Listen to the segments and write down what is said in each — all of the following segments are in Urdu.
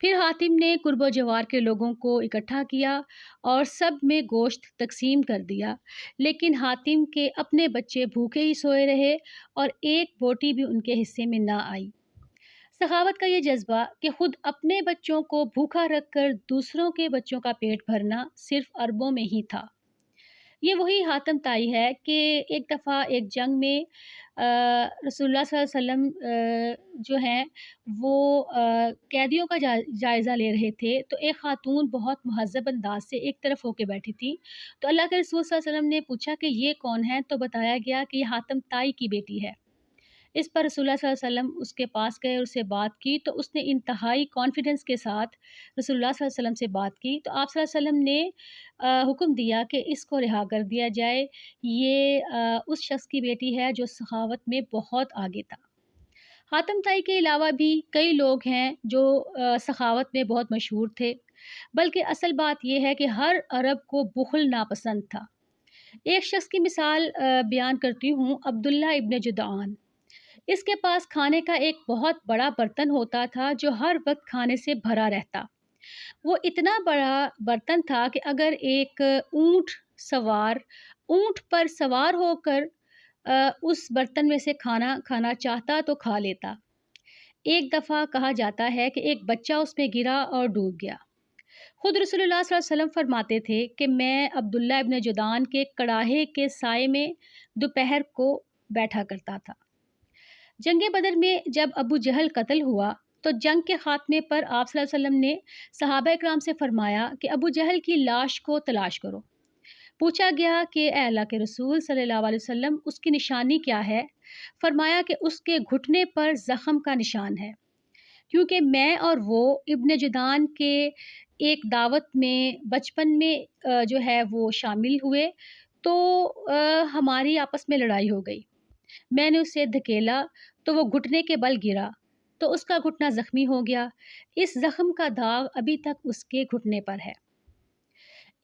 پھر حاتم نے قرب و جوار کے لوگوں کو اکٹھا کیا اور سب میں گوشت تقسیم کر دیا، لیکن حاتم کے اپنے بچے بھوکے ہی سوئے رہے اور ایک بوٹی بھی ان کے حصے میں نہ آئی۔ سخاوت کا یہ جذبہ کہ خود اپنے بچوں کو بھوکا رکھ کر دوسروں کے بچوں کا پیٹ بھرنا صرف عربوں میں ہی تھا۔ یہ وہی حاتم طائی ہے کہ ایک دفعہ ایک جنگ میں رسول اللہ صلی اللہ علیہ وسلم جو ہیں وہ قیدیوں کا جائزہ لے رہے تھے، تو ایک خاتون بہت مہذب انداز سے ایک طرف ہو کے بیٹھی تھی، تو اللہ کے رسول صلی اللہ علیہ وسلم نے پوچھا کہ یہ کون ہے، تو بتایا گیا کہ یہ حاتم طائی کی بیٹی ہے۔ اس پر رسول اللہ صلی اللہ علیہ وسلم اس کے پاس گئے اور اس سے بات کی، تو اس نے انتہائی کانفیڈنس کے ساتھ رسول اللہ صلی اللہ علیہ وسلم سے بات کی، تو آپ صلی اللہ علیہ وسلم نے حکم دیا کہ اس کو رہا کر دیا جائے، یہ اس شخص کی بیٹی ہے جو سخاوت میں بہت آگے تھا۔ حاتم طائی کے علاوہ بھی کئی لوگ ہیں جو سخاوت میں بہت مشہور تھے، بلکہ اصل بات یہ ہے کہ ہر عرب کو بخل ناپسند تھا۔ ایک شخص کی مثال بیان کرتی ہوں، عبداللہ ابن جدعان۔ اس کے پاس کھانے کا ایک بہت بڑا برتن ہوتا تھا جو ہر وقت کھانے سے بھرا رہتا۔ وہ اتنا بڑا برتن تھا کہ اگر ایک اونٹ پر سوار ہو کر اس برتن میں سے کھانا کھانا چاہتا تو کھا لیتا۔ ایک دفعہ کہا جاتا ہے کہ ایک بچہ اس میں گرا اور ڈوب گیا۔ خود رسول اللہ صلی اللہ علیہ وسلم فرماتے تھے کہ میں عبداللہ ابن جدعان کے کڑاہے کے سائے میں دوپہر کو بیٹھا کرتا تھا۔ جنگ بدر میں جب ابو جہل قتل ہوا تو جنگ کے خاتمے پر آپ صلی اللہ علیہ وسلم نے صحابہ اکرام سے فرمایا کہ ابو جہل کی لاش کو تلاش کرو۔ پوچھا گیا کہ اے اللہ کے رسول صلی اللہ علیہ وسلم اس کی نشانی کیا ہے؟ فرمایا کہ اس کے گھٹنے پر زخم کا نشان ہے، کیونکہ میں اور وہ ابن جدعان کے ایک دعوت میں بچپن میں جو ہے وہ شامل ہوئے، تو ہماری آپس میں لڑائی ہو گئی۔ میں نے اسے دھکیلا تو وہ گھٹنے کے بل گرا، تو اس کا گھٹنا زخمی ہو گیا۔ اس زخم کا داغ ابھی تک اس کے گھٹنے پر ہے۔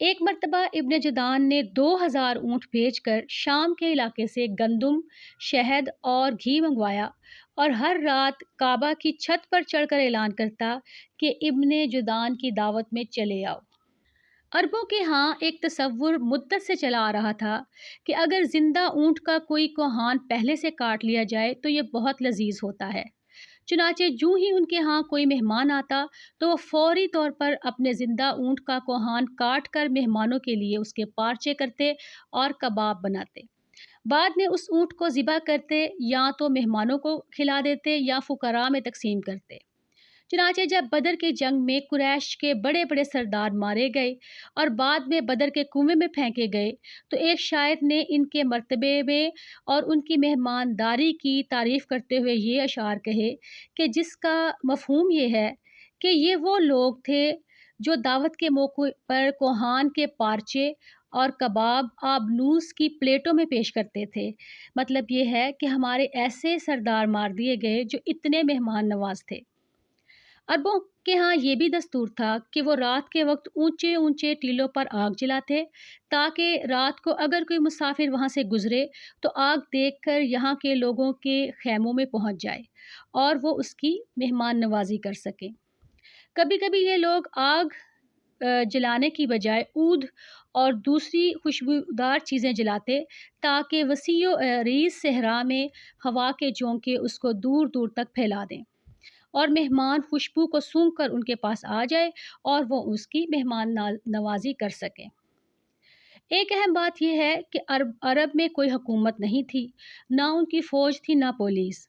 ایک مرتبہ ابن جدعان نے 2000 اونٹ بھیج کر شام کے علاقے سے گندم، شہد اور گھی منگوایا اور ہر رات کعبہ کی چھت پر چڑھ کر اعلان کرتا کہ ابن جدعان کی دعوت میں چلے آؤ۔ عربوں کے ہاں ایک تصور مدت سے چلا آ رہا تھا کہ اگر زندہ اونٹ کا کوئی کوہان پہلے سے کاٹ لیا جائے تو یہ بہت لذیذ ہوتا ہے۔ چنانچہ جوں ہی ان کے ہاں کوئی مہمان آتا تو وہ فوری طور پر اپنے زندہ اونٹ کا کوہان کاٹ کر مہمانوں کے لیے اس کے پارچے کرتے اور کباب بناتے۔ بعد میں اس اونٹ کو ذبح کرتے، یا تو مہمانوں کو کھلا دیتے یا فقراء میں تقسیم کرتے۔ چنانچہ جب بدر کی جنگ میں قریش کے بڑے بڑے سردار مارے گئے اور بعد میں بدر کے کنویں میں پھینکے گئے، تو ایک شاعر نے ان کے مرتبے میں اور ان کی مہمانداری کی تعریف کرتے ہوئے یہ اشعار کہے کہ جس کا مفہوم یہ ہے کہ یہ وہ لوگ تھے جو دعوت کے موقع پر کوہان کے پارچے اور کباب آبنوس کی پلیٹوں میں پیش کرتے تھے۔ مطلب یہ ہے کہ ہمارے ایسے سردار مار دیے گئے جو اتنے مہمان نواز تھے۔ عربوں کے ہاں یہ بھی دستور تھا کہ وہ رات کے وقت اونچے اونچے ٹیلوں پر آگ جلاتے تاکہ رات کو اگر کوئی مسافر وہاں سے گزرے تو آگ دیکھ کر یہاں کے لوگوں کے خیموں میں پہنچ جائے اور وہ اس کی مہمان نوازی کر سکیں۔ کبھی کبھی یہ لوگ آگ جلانے کی بجائے عود اور دوسری خوشبودار چیزیں جلاتے تاکہ وسیع و عریض صحرا میں ہوا کے جھونکے اس کو دور دور تک پھیلا دیں اور مہمان خوشبو کو سونگھ کر ان کے پاس آ جائے اور وہ اس کی مہمان نوازی کر سکیں۔ ایک اہم بات یہ ہے کہ عرب میں کوئی حکومت نہیں تھی، نہ ان کی فوج تھی، نہ پولیس۔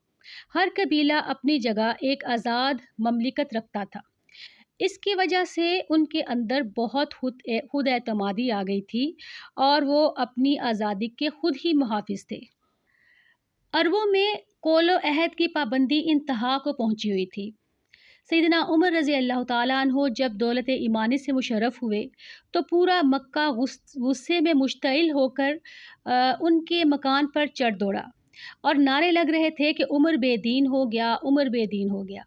ہر قبیلہ اپنی جگہ ایک آزاد مملکت رکھتا تھا۔ اس کی وجہ سے ان کے اندر بہت خود اعتمادی آ گئی تھی اور وہ اپنی آزادی کے خود ہی محافظ تھے۔ عربوں میں قول و عہد کی پابندی انتہا کو پہنچی ہوئی تھی۔ سیدنا عمر رضی اللہ تعالیٰ عنہ جب دولت ایمانی سے مشرف ہوئے تو پورا مکہ غصے میں مشتعل ہو کر ان کے مکان پر چڑھ دوڑا اور نعرے لگ رہے تھے کہ عمر بے دین ہو گیا، عمر بے دین ہو گیا۔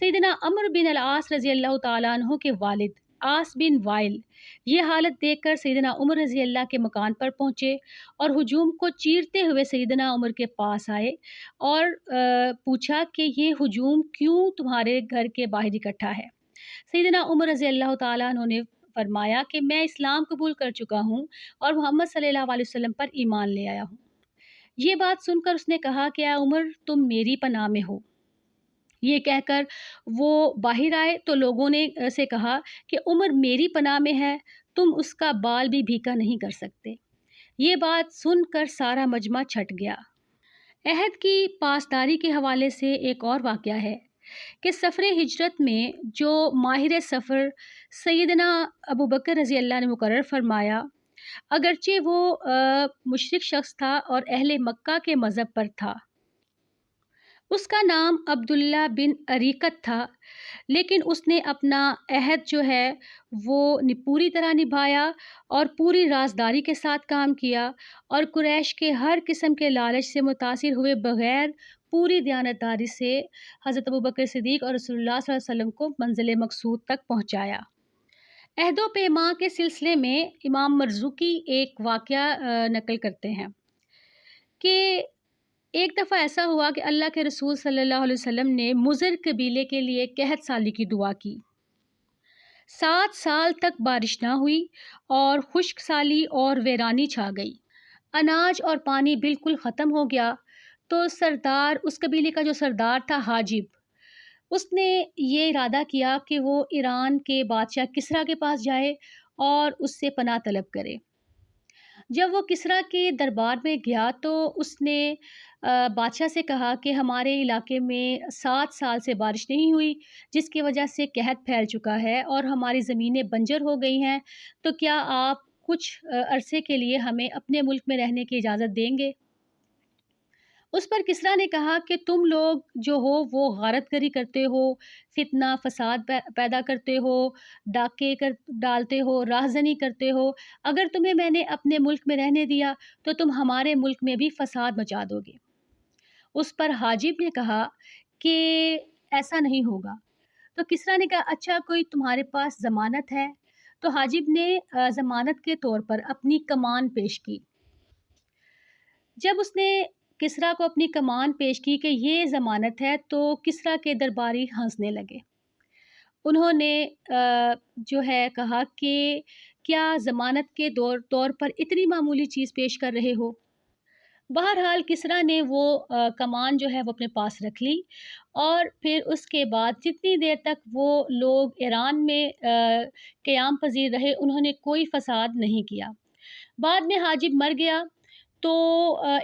سیدنا عمرو بن العاص رضی اللہ تعالیٰ عنہ کے والد عاص بن وائل یہ حالت دیکھ کر سیدنا عمر رضی اللہ کے مکان پر پہنچے اور ہجوم کو چیرتے ہوئے سیدنا عمر کے پاس آئے اور پوچھا کہ یہ ہجوم کیوں تمہارے گھر کے باہر اکٹھا ہے؟ سیدنا عمر رضی اللہ تعالیٰ عنہ نے فرمایا کہ میں اسلام قبول کر چکا ہوں اور محمد صلی اللہ علیہ وسلم پر ایمان لے آیا ہوں۔ یہ بات سن کر اس نے کہا کہ اے عمر، تم میری پناہ میں ہو۔ یہ کہہ کر وہ باہر آئے تو لوگوں نے سے کہا کہ عمر میری پناہ میں ہے، تم اس کا بال بھی بھیکا نہیں کر سکتے۔ یہ بات سن کر سارا مجمع چھٹ گیا۔ عہد کی پاسداری کے حوالے سے ایک اور واقعہ ہے کہ سفر ہجرت میں جو ماہر سفر سیدنا ابو بکر رضی اللہ نے مقرر فرمایا، اگرچہ وہ مشرک شخص تھا اور اہل مکہ کے مذہب پر تھا، اس کا نام عبداللہ بن اریقت تھا، لیکن اس نے اپنا عہد جو ہے وہ پوری طرح نبھایا اور پوری رازداری کے ساتھ کام کیا، اور قریش کے ہر قسم کے لالچ سے متاثر ہوئے بغیر پوری دیانتداری سے حضرت ابوبکر صدیق اور رسول اللہ صلی اللہ علیہ وسلم کو منزل مقصود تک پہنچایا۔ عہد و پیمان کے سلسلے میں امام مرزوقی ایک واقعہ نقل کرتے ہیں کہ ایک دفعہ ایسا ہوا کہ اللہ کے رسول صلی اللہ علیہ وسلم نے مضر قبیلے کے لیے قحط سالی کی دعا کی۔ 7 سال تک بارش نہ ہوئی اور خشک سالی اور ویرانی چھا گئی، اناج اور پانی بالکل ختم ہو گیا۔ تو سردار، اس قبیلے کا جو سردار تھا حاجب، اس نے یہ ارادہ کیا کہ وہ ایران کے بادشاہ کسریٰ کے پاس جائے اور اس سے پناہ طلب کرے۔ جب وہ کسریٰ کے دربار میں گیا تو اس نے بادشاہ سے کہا کہ ہمارے علاقے میں 7 سال سے بارش نہیں ہوئی، جس کی وجہ سے قحط پھیل چکا ہے اور ہماری زمینیں بنجر ہو گئی ہیں، تو کیا آپ کچھ عرصے کے لیے ہمیں اپنے ملک میں رہنے کی اجازت دیں گے؟ اس پر کسریٰ نے کہا کہ تم لوگ جو ہو وہ غارت گری کرتے ہو، فتنہ فساد پیدا کرتے ہو، ڈاکے ڈالتے ہو، راہزنی کرتے ہو۔ اگر تمہیں میں نے اپنے ملک میں رہنے دیا تو تم ہمارے ملک میں بھی فساد مچا دو گے۔ اس پر حاجب نے کہا کہ ایسا نہیں ہوگا۔ تو کسریٰ نے کہا اچھا کوئی تمہارے پاس ضمانت ہے؟ تو حاجب نے ضمانت کے طور پر اپنی کمان پیش کی۔ جب اس نے کسریٰ کو اپنی کمان پیش کی کہ یہ ضمانت ہے تو کسریٰ کے درباری ہنسنے لگے۔ انہوں نے جو ہے کہا کہ کیا ضمانت کے طور پر اتنی معمولی چیز پیش کر رہے ہو؟ بہرحال کسریٰ نے وہ کمان جو ہے وہ اپنے پاس رکھ لی، اور پھر اس کے بعد جتنی دیر تک وہ لوگ ایران میں قیام پذیر رہے انہوں نے کوئی فساد نہیں کیا۔ بعد میں حاجب مر گیا تو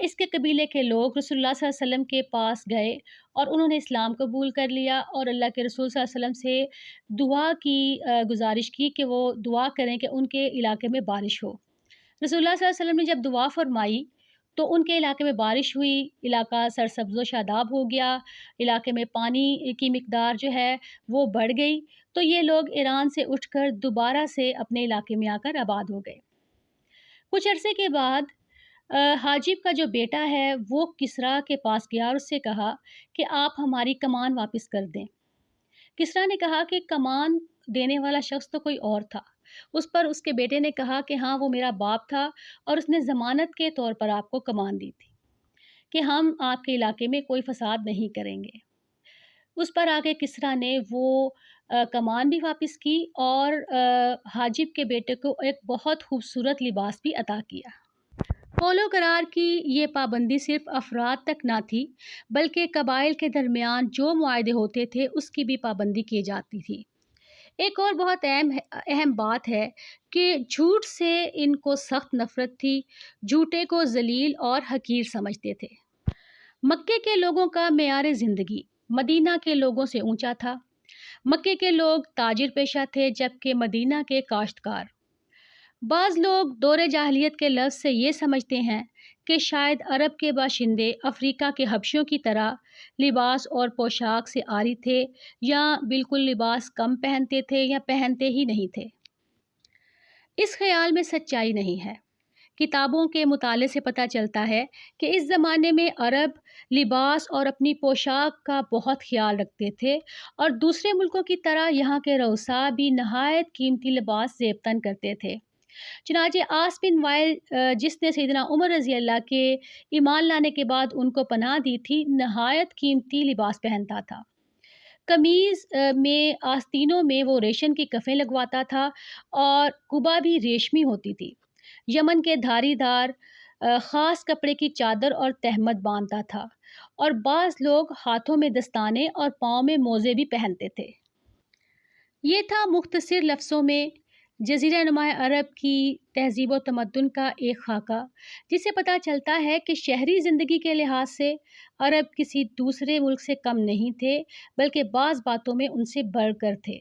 اس کے قبیلے کے لوگ رسول اللہ صلی اللہ علیہ وسلم کے پاس گئے اور انہوں نے اسلام قبول کر لیا اور اللہ کے رسول صلی اللہ علیہ وسلم سے دعا کی گزارش کی کہ وہ دعا کریں کہ ان کے علاقے میں بارش ہو۔ رسول اللہ صلی اللہ علیہ وسلم نے جب دعا فرمائی تو ان کے علاقے میں بارش ہوئی، علاقہ سرسبز و شاداب ہو گیا، علاقے میں پانی کی مقدار جو ہے وہ بڑھ گئی، تو یہ لوگ ایران سے اٹھ کر دوبارہ سے اپنے علاقے میں آ کر آباد ہو گئے۔ کچھ عرصے کے بعد حاجب کا جو بیٹا ہے وہ کسریٰ کے پاس گیا اور اس سے کہا کہ آپ ہماری کمان واپس کر دیں۔ کسریٰ نے کہا کہ کمان دینے والا شخص تو کوئی اور تھا۔ اس پر اس کے بیٹے نے کہا کہ ہاں وہ میرا باپ تھا اور اس نے ضمانت کے طور پر آپ کو کمان دی تھی کہ ہم آپ کے علاقے میں کوئی فساد نہیں کریں گے۔ اس پر آگے کسریٰ نے وہ کمان بھی واپس کی اور حاجب کے بیٹے کو ایک بہت خوبصورت لباس بھی عطا کیا۔ قول و قرار کی یہ پابندی صرف افراد تک نہ تھی بلکہ قبائل کے درمیان جو معاہدے ہوتے تھے اس کی بھی پابندی کی جاتی تھی۔ ایک اور بہت اہم بات ہے کہ جھوٹ سے ان کو سخت نفرت تھی، جھوٹے کو ذلیل اور حقیر سمجھتے تھے۔ مکے کے لوگوں کا معیار زندگی مدینہ کے لوگوں سے اونچا تھا۔ مکے کے لوگ تاجر پیشہ تھے جبکہ مدینہ کے کاشتکار۔ بعض لوگ دور جاہلیت کے لفظ سے یہ سمجھتے ہیں کہ شاید عرب کے باشندے افریقہ کے حبشیوں کی طرح لباس اور پوشاک سے عاری تھے یا بالکل لباس کم پہنتے تھے یا پہنتے ہی نہیں تھے۔ اس خیال میں سچائی نہیں ہے۔ کتابوں کے مطالعے سے پتہ چلتا ہے کہ اس زمانے میں عرب لباس اور اپنی پوشاک کا بہت خیال رکھتے تھے اور دوسرے ملکوں کی طرح یہاں کے رؤساء بھی نہایت قیمتی لباس زیب تن کرتے تھے۔ چنانچہ عاص بن وائل جس نے سیدنا عمر رضی اللہ کے ایمان لانے کے بعد ان کو پناہ دی تھی، نہایت قیمتی لباس پہنتا تھا۔ قمیض میں آستینوں میں وہ ریشم کی کفیں لگواتا تھا اور قبا بھی ریشمی ہوتی تھی۔ یمن کے دھاری دار خاص کپڑے کی چادر اور تہمت باندھتا تھا اور بعض لوگ ہاتھوں میں دستانے اور پاؤں میں موزے بھی پہنتے تھے۔ یہ تھا مختصر لفظوں میں جزیرہ نما عرب کی تہذیب و تمدن کا ایک خاکہ، جس سے پتہ چلتا ہے کہ شہری زندگی کے لحاظ سے عرب کسی دوسرے ملک سے کم نہیں تھے، بلکہ بعض باتوں میں ان سے بڑھ کر تھے۔